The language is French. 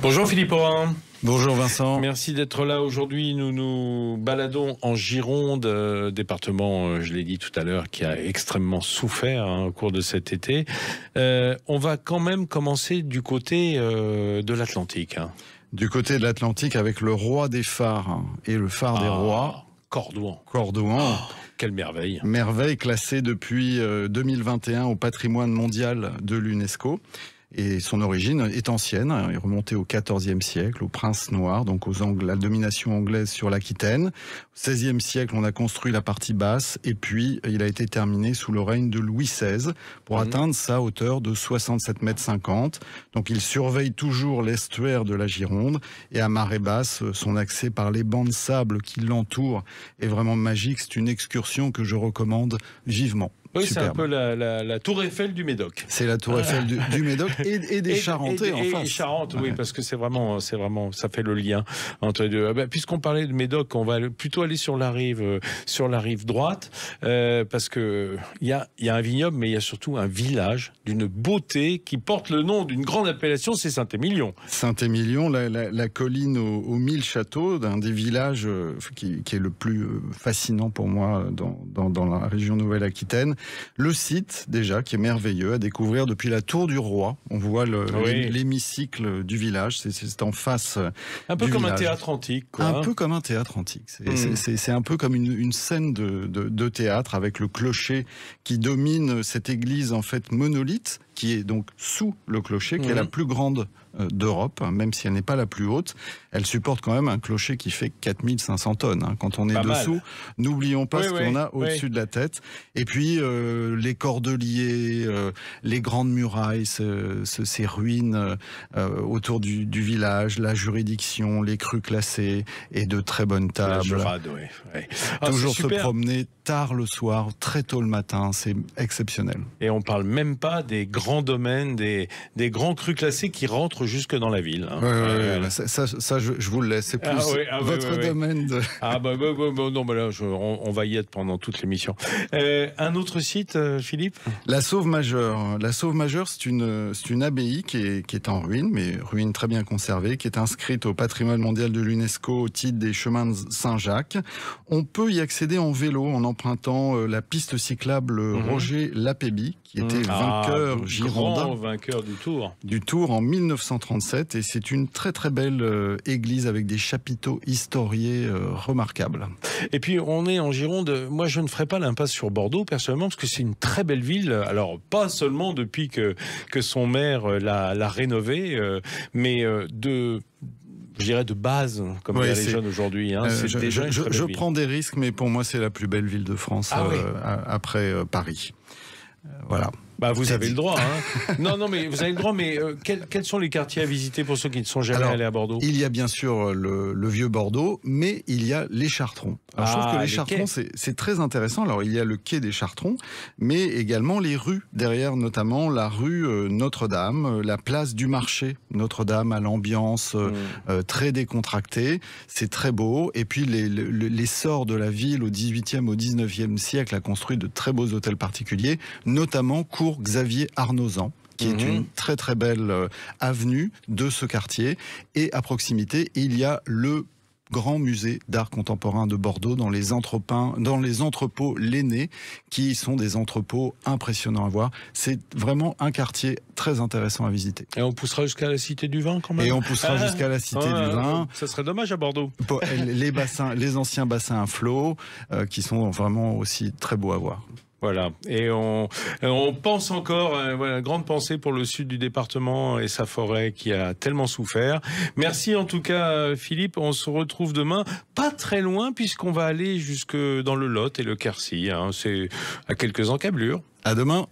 Bonjour Philippe Aurin. Bonjour Vincent. Merci d'être là aujourd'hui. Nous nous baladons en Gironde, département, je l'ai dit tout à l'heure, qui a extrêmement souffert au cours de cet été. On va quand même commencer du côté de l'Atlantique. Du côté de l'Atlantique avec le roi des phares et le phare des rois. Cordouan. Cordouan. Quelle merveille. Merveille classée depuis 2021 au patrimoine mondial de l'UNESCO. Et son origine est ancienne, elle est remontée au XIVe siècle, aux princes noirs, donc la domination anglaise sur l'Aquitaine. Au XVIe siècle, on a construit la partie basse, et puis il a été terminé sous le règne de Louis XVI, pour atteindre sa hauteur de 67,50 mètres. Donc il surveille toujours l'estuaire de la Gironde, et à marée basse, son accès par les bancs de sable qui l'entourent est vraiment magique. C'est une excursion que je recommande vivement. Oui, c'est un peu la tour Eiffel du Médoc. C'est la tour Eiffel du Médoc et des Charentais en face. Et Charente, oui, parce que c'est vraiment, ça fait le lien entre les deux. Puisqu'on parlait de Médoc, on va plutôt aller sur la rive droite, parce que il y a un vignoble, mais il y a surtout un village d'une beauté qui porte le nom d'une grande appellation, c'est Saint-Émilion. Saint-Émilion, la colline aux 1000 châteaux, d'un des villages qui est le plus fascinant pour moi dans la région Nouvelle-Aquitaine. Le site, déjà, qui est merveilleux, à découvrir depuis la Tour du Roi. On voit l'hémicycle du village, c'est en face. Un peu comme village. Un théâtre antique, quoi. Un peu comme un théâtre antique. C'est un peu comme une scène de théâtre, avec le clocher qui domine cette église, en fait, monolithe, qui est donc sous le clocher, qui est la plus grande d'Europe, même si elle n'est pas la plus haute. Elle supporte quand même un clocher qui fait 4500 tonnes. Quand on est dessous, n'oublions pas ce qu'on a au-dessus de la tête. Et puis, les cordeliers, les grandes murailles, ces ruines autour du village, la juridiction, les crues classées et de très bonnes tables. La Jurade, Toujours se promener tard le soir, très tôt le matin, c'est exceptionnel. Et on parle même pas des grands domaines, des grands crus classés qui rentrent jusque dans la ville. Ça, je vous le laisse. C'est plus votre domaine. Non, mais là, on va y être pendant toute l'émission. Un autre site, Philippe ? La Sauve-Majeure. La Sauve-Majeure, c'est une abbaye qui est en ruine, mais ruine très bien conservée, qui est inscrite au patrimoine mondial de l'UNESCO au titre des chemins de Saint-Jacques. On peut y accéder en vélo en empruntant la piste cyclable Roger Lapéby, qui était vainqueur girondin. Grand vainqueur du Tour. Du Tour en 1937, et c'est une très très belle église avec des chapiteaux historiés remarquables. Et puis on est en Gironde, moi je ne ferai pas l'impasse sur Bordeaux personnellement, parce que c'est une très belle ville, alors pas seulement depuis que son maire l'a rénovée, mais je dirais de base, comme disent les jeunes aujourd'hui. Je prends des risques, mais pour moi c'est la plus belle ville de France après Paris. Voilà. Vous avez le droit. Non, mais vous avez le droit. Mais quels sont les quartiers à visiter pour ceux qui ne sont jamais allés à Bordeaux ? Il y a bien sûr le vieux Bordeaux, mais il y a les Chartrons. Alors, je trouve que les Chartrons, c'est très intéressant. Alors, il y a le quai des Chartrons, mais également les rues derrière, notamment la rue Notre-Dame, la place du marché Notre-Dame, à l'ambiance très décontractée. C'est très beau. Et puis, l'essor de la ville au 18e, au 19e siècle a construit de très beaux hôtels particuliers, notamment Cour Xavier Arnozan, qui est une très très belle avenue de ce quartier. Et à proximité, il y a le grand musée d'art contemporain de Bordeaux dans les entrepôts Lenné, qui sont des entrepôts impressionnants à voir. C'est vraiment un quartier très intéressant à visiter. Et on poussera jusqu'à la Cité du Vin quand même. Et on poussera jusqu'à la Cité du Vin. Ça serait dommage à Bordeaux. Les anciens bassins à flot, qui sont vraiment aussi très beaux à voir. Voilà, et on pense encore, une grande pensée pour le sud du département et sa forêt qui a tellement souffert. Merci en tout cas Philippe, on se retrouve demain, pas très loin puisqu'on va aller jusque dans le Lot et le Quercy, c'est à quelques encablures. À demain.